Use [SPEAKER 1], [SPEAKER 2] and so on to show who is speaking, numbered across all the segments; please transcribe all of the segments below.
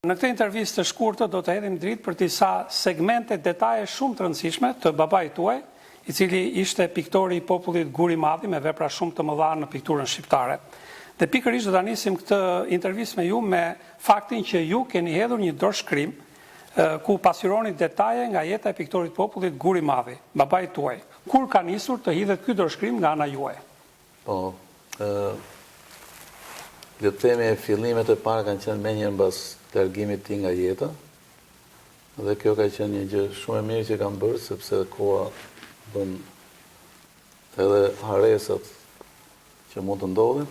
[SPEAKER 1] Në këtë intervistë të shkurtër do të hedhim dritë për disa segmente detaje shumë të rëndësishme të babait tuaj, i cili ishte piktori i popullit Guri i Madhi me vepra shumë të mëdha në pikturën shqiptare. Dhe pikërisht do ta nisim këtë intervistë me ju me faktin që ju keni hedhur një dorëshkrim ku pasqyroni detaje nga jeta e piktorit të popullit Guri i Madhi, babait tuaj. Kur ka nisur të hidhet ky dorëshkrim nga ana juaj?
[SPEAKER 2] Po, le të themi fillimet e para kanë qenë menjëherë mbas largimit të tij nga jeta. Dhe kjo ka qenë një gjë shumë e mirë që kam bërë, sepse koha bën edhe haresat që mund të ndodhin.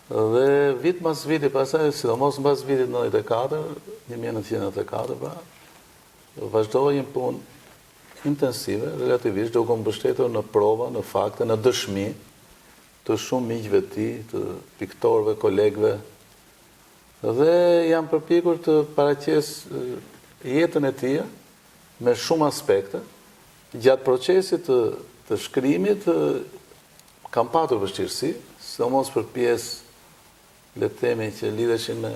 [SPEAKER 2] Dhe vit pas viti, pastaj sidomos mbas vitit 94, 1994, pra, vazhdoi një punë intensive, relativisht duke u mbështetur në prova, në fakte, në dëshmi të shumë miqve të tij, të piktorëve, kolegëve. Dhe jam përpjekur të paraqes jetën e tij me shumë aspekte. Gjatë procesit të shkrimit kam patur vështirësi, sidomos për pjesë, le të themi, që lidheshin me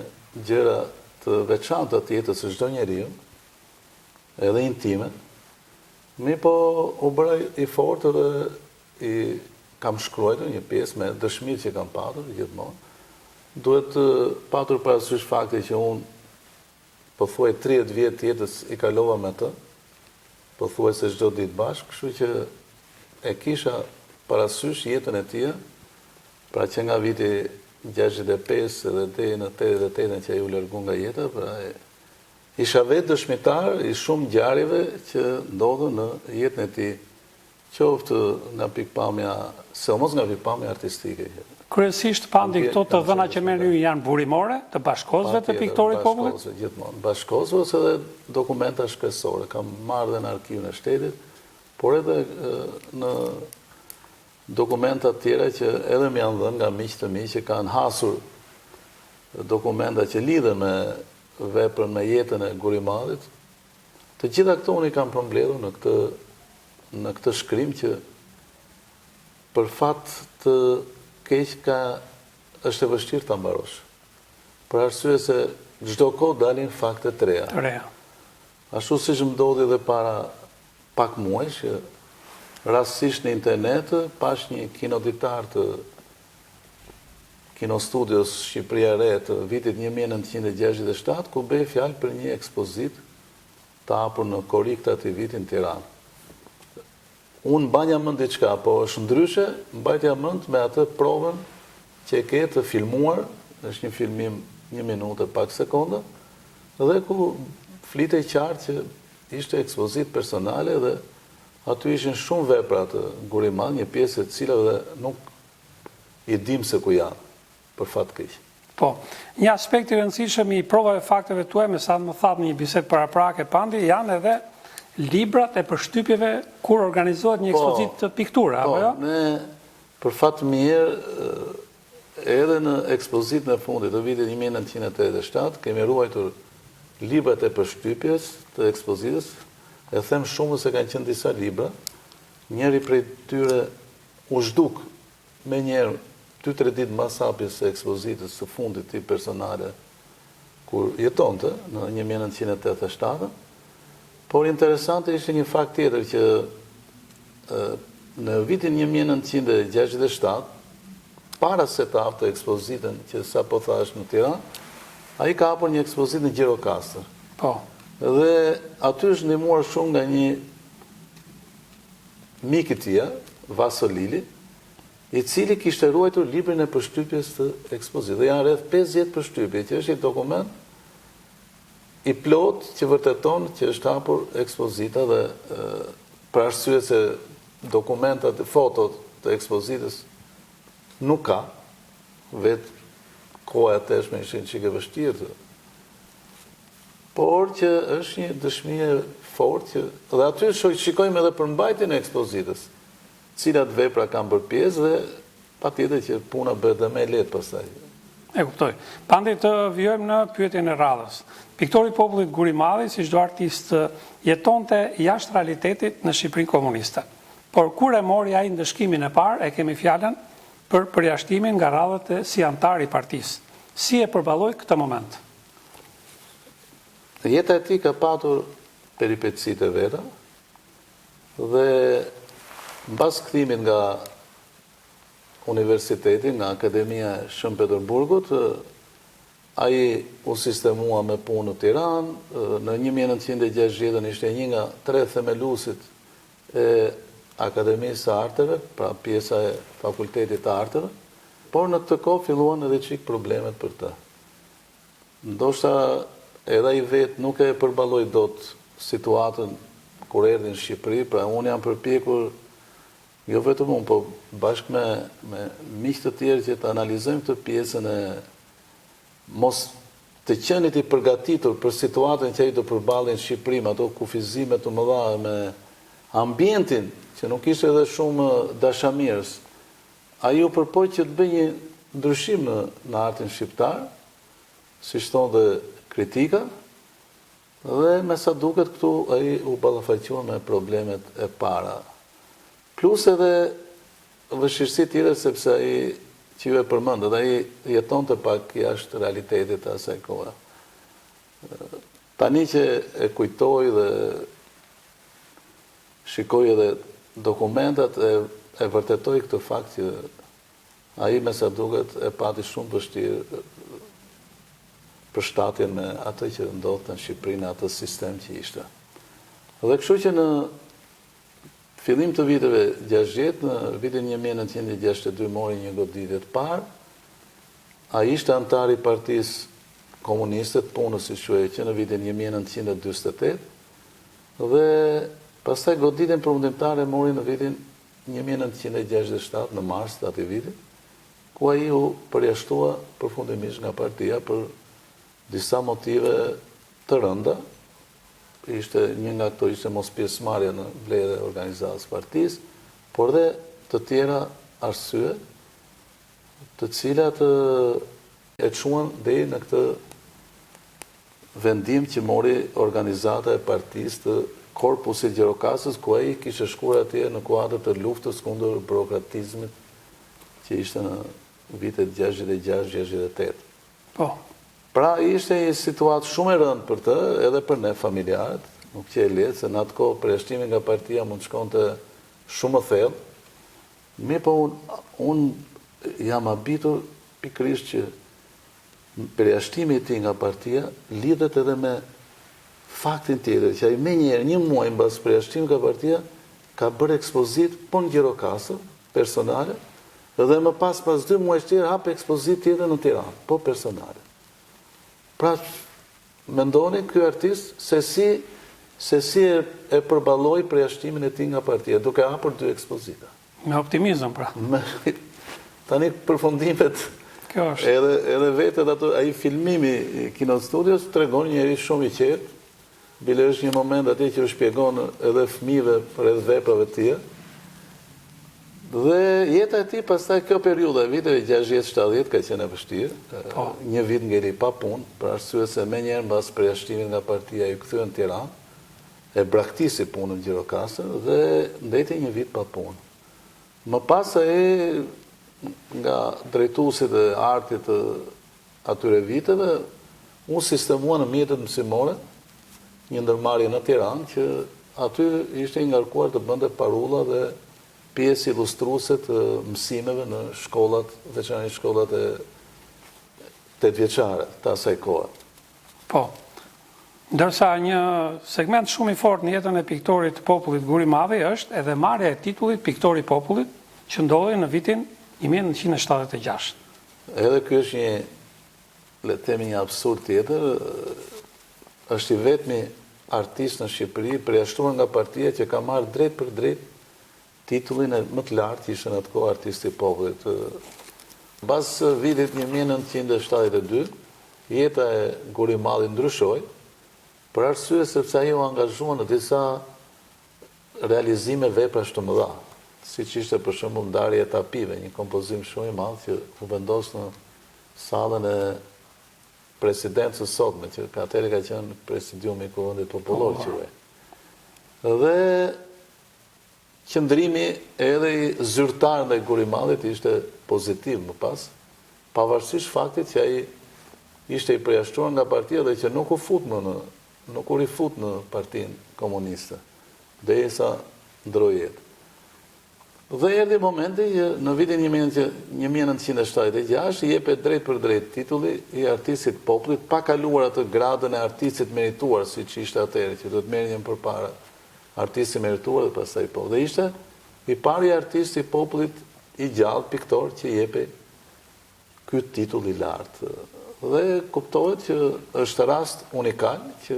[SPEAKER 2] gjëra të veçanta të jetës së çdo njeriu, edhe intime. Po u bëra i fortë dhe kam shkruar një pjesë me dëshmitë që kam patur gjithmonë. Duhet patur parasysh fakti që unë pothuaj 30 vjet jetës i kalova me të, pothuajse çdo ditë bashkë, kështu që e kisha parasysh jetën e tij, pra që nga viti 65 dhe deri në 88 që ai u largua nga jeta, pra isha vetë dëshmitar i shumë ngjarjeve që ndodhen në jetën e tij, qoftë nga pikpamja, sidomos nga pikpamja artistike.
[SPEAKER 1] Kryesisht pandi këto të dhëna që merrni ju janë burimore të bashkozëve të piktorit popullit?
[SPEAKER 2] Bashkozëve, gjithmonë. Bashkozëve ose edhe dokumenta shkresore. Kam marrë dhe në arkivin e shtetit, por edhe në dokumenta tjera që edhe më janë dhënë nga miq të mi që kanë hasur dokumenta që lidhen me veprën, me jetën e Guri i Madhit. Të gjitha këto unë i kam përmbledhur në këtë shkrim që për fat të keq është e vështirë ta mbarosh. Për arsye se çdo kohë dalin fakte të reja. Ashtu siç më ndodhi edhe para pak muajsh, rastësisht në internet pash një kinoditar të Kinostudios Shqipëria e Re të vitit 1967, ku bëhej fjalë për një ekspozitë të hapur në korrik të atij viti në Tiranë. Unë mbajtja mend diçka, po është ndryshe, mbajtja mend me atë provën që e ke të filmuar, është një filmim 1 minutë e pak sekonda, dhe ku flitej qartë që ishte ekspozitë personale dhe aty ishin shumë vepra të Guri i Madh, një pjesë e cilave dhe nuk i dim se ku janë, për fat keq.
[SPEAKER 1] Po, një aspekt i rëndësishëm i provave fakteve tuaj, me sa më thatë në një bisedë paraprake pandi, janë edhe librat e përshtypjeve kur organizohet një ekspozitë të pikture, apo jo?
[SPEAKER 2] Ne, për fat mirë, edhe në ekspozitën e fundit të vitit 1987, kemi ruajtur librat e përshtypjes të ekspozitës, e them shumë se kanë qenë disa libra, njëri prej tyre u zhduk me njerë 2-3 ditë mbas hapjes së ekspozitës së fundit të personale, kur jetonte në 1987. Por interesante ishte një fakt tjetër që në vitin 1967, para se të hapte ekspozitën që sa po thash në Tiranë, ai ka hapur një ekspozitë në Gjirokastër.
[SPEAKER 1] Po.
[SPEAKER 2] Dhe aty është ndihmuar shumë nga një mik i tij, Vaso Lili, i cili kishte ruajtur librin e përshtypjes të ekspozitës. Dhe janë rreth 50 përshtypje, që është një dokument i plot që vërteton që është hapur ekspozita dhe për arsye se dokumentat, fotot të ekspozitës nuk ka, vetë koha e tashme ishin çike vështirë. Por që është një dëshmi e fortë që dhe aty shikojmë edhe përmbajtjen e ekspozitës, cilat vepra kanë bërë pjesë dhe patjetër që puna bëhet më e lehtë pastaj.
[SPEAKER 1] E kuptoj. Pandi të vijojmë në pyetjen e radhës. Piktori i popullit Guri i Madhi, si çdo artist, jetonte jashtë realitetit në Shqipërinë komuniste. Por kur e mori ai ndëshkimin e parë, e kemi fjalën për përjashtimin nga radhët si antar i partisë. Si e përballoi këtë moment?
[SPEAKER 2] jeta e tij ka patur peripecitë e veta dhe mbas kthimit nga universiteti, nga Akademia e Shën Peterburgut, ai u sistemua me punë në Tiranë. Në 1960 ishte një nga 3 themeluesit e Akademisë së Arteve, pra pjesa e Fakultetit të Arteve, por në këtë kohë filluan edhe çik problemet për të. Ndoshta edhe ai vetë nuk e përballoi dot situatën kur erdhi në Shqipëri, pra unë jam përpjekur, jo vetëm unë, po bashkë me miq të tjerë që të analizojmë këtë pjesën e mos të qenit i përgatitur për situatën që ai do përballej në Shqipëri, me ato kufizime të mëdha, me ambientin që nuk ishte edhe shumë dashamirës. Ai u përpoq që të bëjë një ndryshim në artin shqiptar, siç thonë dhe kritika, dhe me sa duket këtu ai u ballafaqua me problemet e para. Plus edhe vështirësi tjera, sepse ai që ju e përmendët, ai jetonte pak jashtë realitetit të asaj kohe. Tani që e kujtoj dhe shikoj edhe dokumentat, e vërtetoj këtë fakt që ai me sa duket e pati shumë vështirë përshtatjen me atë që ndodhte në Shqipëri, në atë sistem që ishte. Dhe kështu që në fillim të viteve 60, në vitin 1962 mori një goditje të parë. Ai ishte antar i Partisë Komuniste të Punës, si quhej, që në vitin 1948, dhe pastaj goditjen përfundimtare mori në vitin 1967, në mars të atij viti, ku ai u përjashtua përfundimisht nga partia për disa motive të rënda. Një nga këto ishte mos pjesëmarrja në vlerë e organizatës partisë, por dhe të tjera arsye, të cilat e çuan deri në këtë vendim që mori organizata e partisë të Korpusit Gjirokastës, ku ai kishte shkuar atje në kuadër të luftës kundër burokratizmit që ishte në vitet 66-68.
[SPEAKER 1] Po.
[SPEAKER 2] Pra ishte një situatë shumë e rëndë për të, edhe për ne familjarët, nuk që e lehtë, se në atë kohë përjashtimi nga partia mund shkonte shumë thellë. Mi po unë jam habitur pikërisht që përjashtimi i tij nga partia lidhet edhe me faktin tjetër, që ai menjëherë një muaj mbas përjashtimit nga partia ka bërë ekspozit po në Gjirokastër personale, dhe më pas 2 muaj tjerë hap ekspozit tjetër në Tiranë, po personale. Pra, mendoni ky artist se si e përballoi përjashtimin e tij nga partia, duke hapur 2 ekspozita.
[SPEAKER 1] Me optimizëm, pra.
[SPEAKER 2] Tani përfundimet,
[SPEAKER 1] kjo është.
[SPEAKER 2] Edhe vetë ai filmimi i Kinostudios tregon një njerëz shumë i qetë. Bile është një moment atje që u shpjegon edhe fëmijëve për edhe veprave të tij. Dhe jeta e tij pastaj kjo periudhë e viteve 60-70 ka qenë e vështirë. Një vit ngeli pa punë, për arsye se menjëherë mbas përjashtimit nga partia i kthyen në Tiranë, e braktisi punën në Gjirokastër dhe ndeti një vit pa punë. Më pas ai nga drejtuesit e artit të atyre viteve u sistemua në mjetet mësimore një ndërmarrje në Tiranë, që aty ishte i ngarkuar të bënte parulla dhe pjesë ilustruese të mësimeve në shkollat, veçanërisht shkollat e 8 vjeçare të asaj kohe.
[SPEAKER 1] Po. Ndërsa një segment shumë i fortë në jetën e piktorit të popullit Guri Madhi është edhe marrja e titullit piktori i popullit, që ndodhi në vitin 1976.
[SPEAKER 2] Edhe ky është një, le të themi, një absurd tjetër. Është i vetmi artist në Shqipëri përjashtuar nga partia që ka marrë drejt për drejt titullin e më të lartë, që ishte në atë kohë artisti i popullit. Mbas vitit 1972, jeta e Guri Madhi ndryshoi, për arsye sepse ai u angazhua në disa realizime veprash të mëdha, siç ishte për shembull ndarja e tapive, një kompozim shumë i madh që u vendos në sallën e presidencës sotme, që atëherë ka qenë presidiumi i Kuvendit Popullor quhej. Dhe qëndrimi edhe i zyrtar ndaj Guri Madhit ishte pozitiv më pas, pavarësisht faktit që ai ishte i përjashtuar nga partia dhe që nuk u fut më nuk u rifut në Partinë Komuniste, derisa ndroi jetë. Dhe erdhi momenti që në vitin 1976 i jepet drejt për drejt titulli i artistit popullit, pa kaluar atë gradën e artistit merituar, siç ishte atëherë, që do të merrnin përpara artisti merituar dhe pastaj po. Dhe ishte i pari artist i popullit i gjallë piktor që jepe ky titull i lartë. Dhe kuptohet që është rast unikal që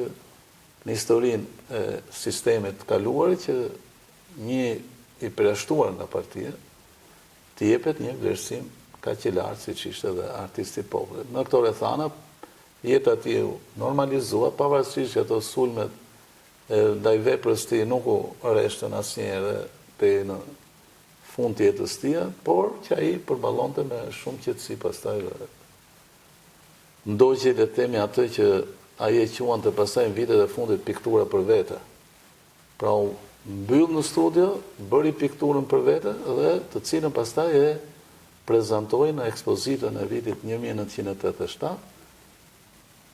[SPEAKER 2] në historinë e sistemit të kaluar që një i përjashtuar nga partia të jepet një vlerësim kaq i lartë siç ishte dhe artisti i popullit. Në këto rrethana jeta e tij normalizua, pavarësisht që ato sulmet ndaj veprës të tij nuk u rreshtën asnjëherë deri në fund të jetës së tij, por që ai përballonte me shumë qetësi pastaj. Ndoqi le të themi atë që ai e quante pastaj në vitet e fundit piktura për vete. Pra u mbyll në studio, bëri pikturën për vete dhe të cilën pastaj e prezantoi në ekspozitën e vitit 1987,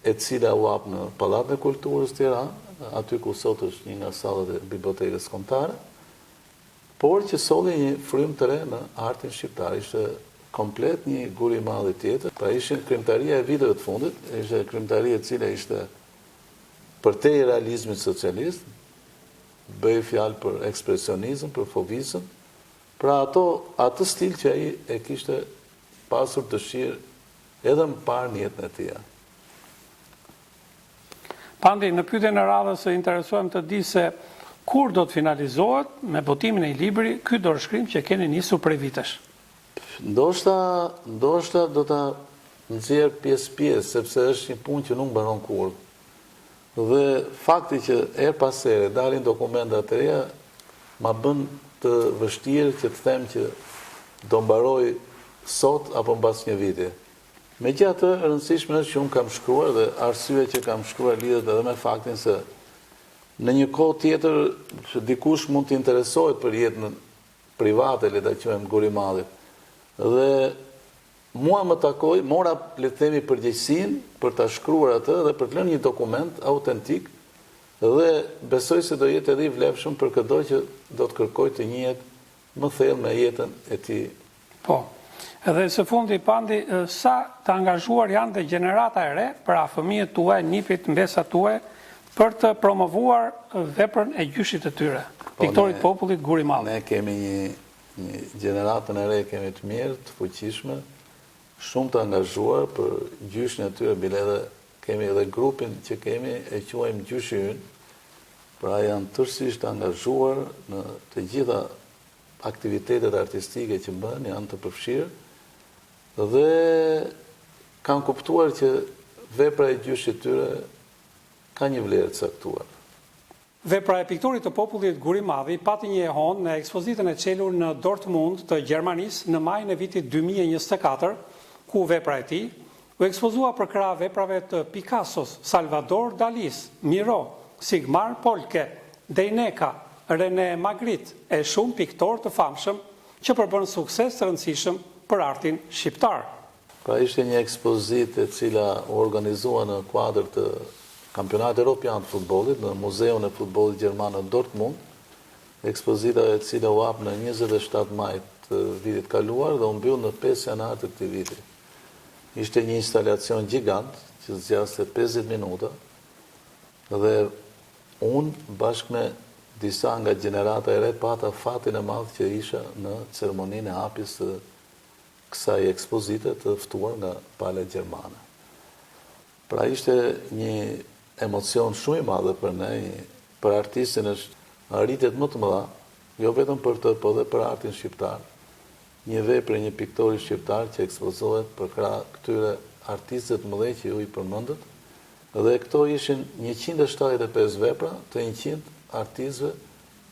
[SPEAKER 2] e cila u hap në Pallatin e Kulturës Tiranë, aty ku sot është një nga sallat e bibliotekës kombëtare, por që solli një frym të re në artin shqiptar. Ishte komplet një gur i madh i tjetër. Pra ishin krimtaria e viteve të fundit, ishte krimtaria e cila ishte përtej realizmit socialist, bëj fjalë për ekspresionizëm, për fovizëm, pra atë stil që ai e kishte pasur dëshirë edhe më parë në jetën e tij.
[SPEAKER 1] Pandi, në pyetjen e radhës interesohem të di se kur do të finalizohet me botimin e një libri ky dorëshkrim që keni nisur prej vitesh.
[SPEAKER 2] Ndoshta do ta nxjerr pjesë, sepse është një punë që nuk mbaron kurrë. Dhe fakti që her pas here dalin dokumenta të reja ma bën të vështirë që të them që do mbaroj sot apo mbas një viti. Megjithatë, e rëndësishme është që unë kam shkruar dhe arsye që kam shkruar lidhet edhe me faktin se në një kohë tjetër që dikush mund të interesohet për jetën private, le ta quajmë Gurimallit. Dhe mua më takoi, mora le të themi përgjegjësinë për ta shkruar atë dhe për të lënë një dokument autentik dhe besoj se do jetë edhe i vlefshëm për çdo që do të kërkoj të njihet më thellë me jetën e tij.
[SPEAKER 1] Po. Edhe së fundi Pandi, sa të angazhuar janë dhe gjenerata e re, pra fëmijët tuaj, nipit, mbesat tuaj, për të promovuar veprën e gjyshit të tyre, piktorit popullit Gurimalli.
[SPEAKER 2] Ne kemi një gjeneratën e re, kemi të mirë, të fuqishme, shumë të angazhuar për gjyshin e tyre, bile edhe kemi edhe grupin që kemi e quajmë gjyshi ynë, pra janë tërësisht angazhuar në të gjitha aktivitetet artistike që bën, janë të përfshirë, dhe kanë kuptuar që vepra e gjyshit tyre ka një vlerë të caktuar.
[SPEAKER 1] Vepra e piktorit të popullit Gurimalli pati një ehon në ekspozitën e çelur në Dortmund të Gjermanisë në majin e vitit 2024, ku vepra e tij u ekspozua për krah veprave të Picassos, Salvador Dalis, Miro, Sigmar Polke, Dejneka, René Magritte e shumë piktor të famshëm që përbën sukses të rëndësishëm për artin shqiptar.
[SPEAKER 2] Pra ishte një ekspozitë e cila u organizua në kuadër të Kampionatit Evropian të futbollit në Muzeun e Futbollit Gjerman në Dortmund, ekspozita e cila u hap në 27 maj të vitit kaluar dhe u mbyll në 5 janar të këtij viti. Ishte një instalacion gjigant që zgjaste 50 minuta dhe unë bashkë me disa nga gjenerata e re pata fatin e madh që isha në ceremoninë e hapjes të kësaj ekspozite të ftuar nga Palët Gjermane. Pra ishte një emocion shumë i madh për ne, për artistin është arritet më të mëdha, jo vetëm për të, por edhe për artin shqiptar. Një vepër e një piktori shqiptar që ekspozohet për krah këtyre artistëve të mëdhenj që ju i përmendët, dhe këto ishin 175 vepra të 100 artistëve,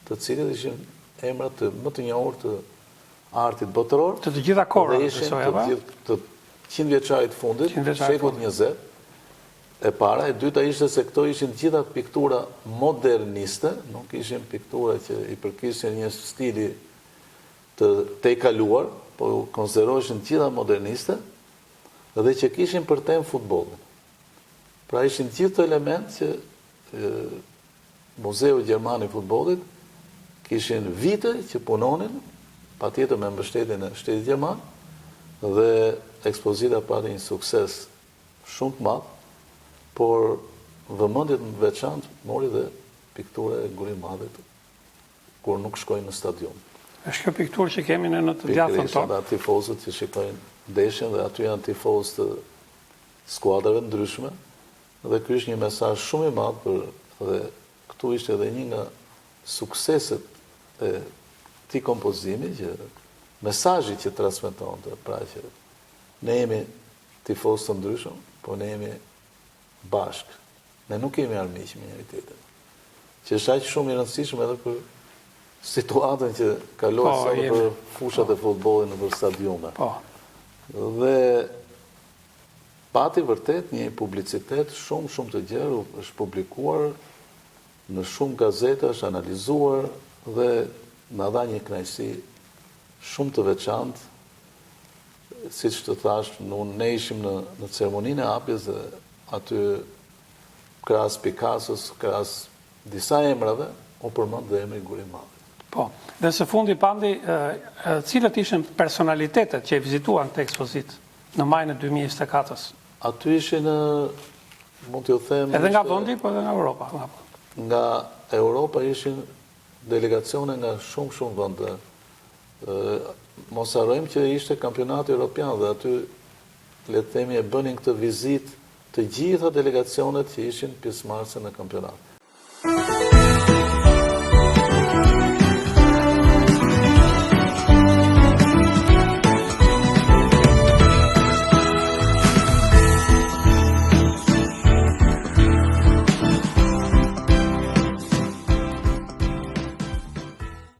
[SPEAKER 2] të cilët ishin emra më të njohur të artit botëror,
[SPEAKER 1] të gjitha kohëra,
[SPEAKER 2] dhe ishin të 100 vjeçarit fundit, shekullit 20, e para, e dyta ishte se këto ishin gjitha piktura moderniste, nuk ishin piktura që i përkishin një stili të kaluar, po konsideroheshin gjitha moderniste, dhe që kishin për temë futbollin. Pra ishin gjithë të element që Muzeu Gjerman i futbollit, kishin vite që punonin, patjetër me mbështetjen e shtetit gjerman, dhe ekspozita pati një sukses shumë të madh, por vëmendjet më veçantë mori dhe piktura e Gurimadit, kur nuk shkojnë në stadium.
[SPEAKER 1] Është kjo pikturë që kemi në të djathën
[SPEAKER 2] Pikërisht
[SPEAKER 1] tonë.
[SPEAKER 2] nga tifozët që shikojnë ndeshjen dhe aty janë tifozë të skuadrave ndryshme, dhe ky është një mesazh shumë i madh dhe këtu ishte edhe një nga sukseset e këtij kompozimi, që mesazhi që transmetonte, pra që ne jemi tifozë të ndryshëm, po ne jemi bashkë. Ne nuk kemi armiq me njëri tjetrin. Që është aq shumë i rëndësishëm edhe për situatën që kalohet sa për fushat e futbollit nëpër stadiume.
[SPEAKER 1] Po.
[SPEAKER 2] Dhe pati vërtet një publicitet shumë të gjerë, është publikuar në shumë gazeta, është analizuar dhe na dha një kënaqësi shumë të veçantë, siç të thash, ne ishim në ceremoninë e hapjes dhe aty krahas Picassos, krahas disa emrave, u përmend dhe emri Gurimadi.
[SPEAKER 1] Po, dhe së fundi pandi, cilët ishin personalitetet që e vizituan këtë ekspozitë në majën e 2024-s?
[SPEAKER 2] Aty ishin, mund t'ju them...
[SPEAKER 1] Edhe nga vendi, po edhe nga Europa.
[SPEAKER 2] Nga Europa ishin delegacione nga shumë vende. Mos harrojmë që ishte kampionati evropian dhe aty, le të themi, e bënin këtë vizitë të gjitha delegacionet që ishin pjesëmarrëse në kampionat.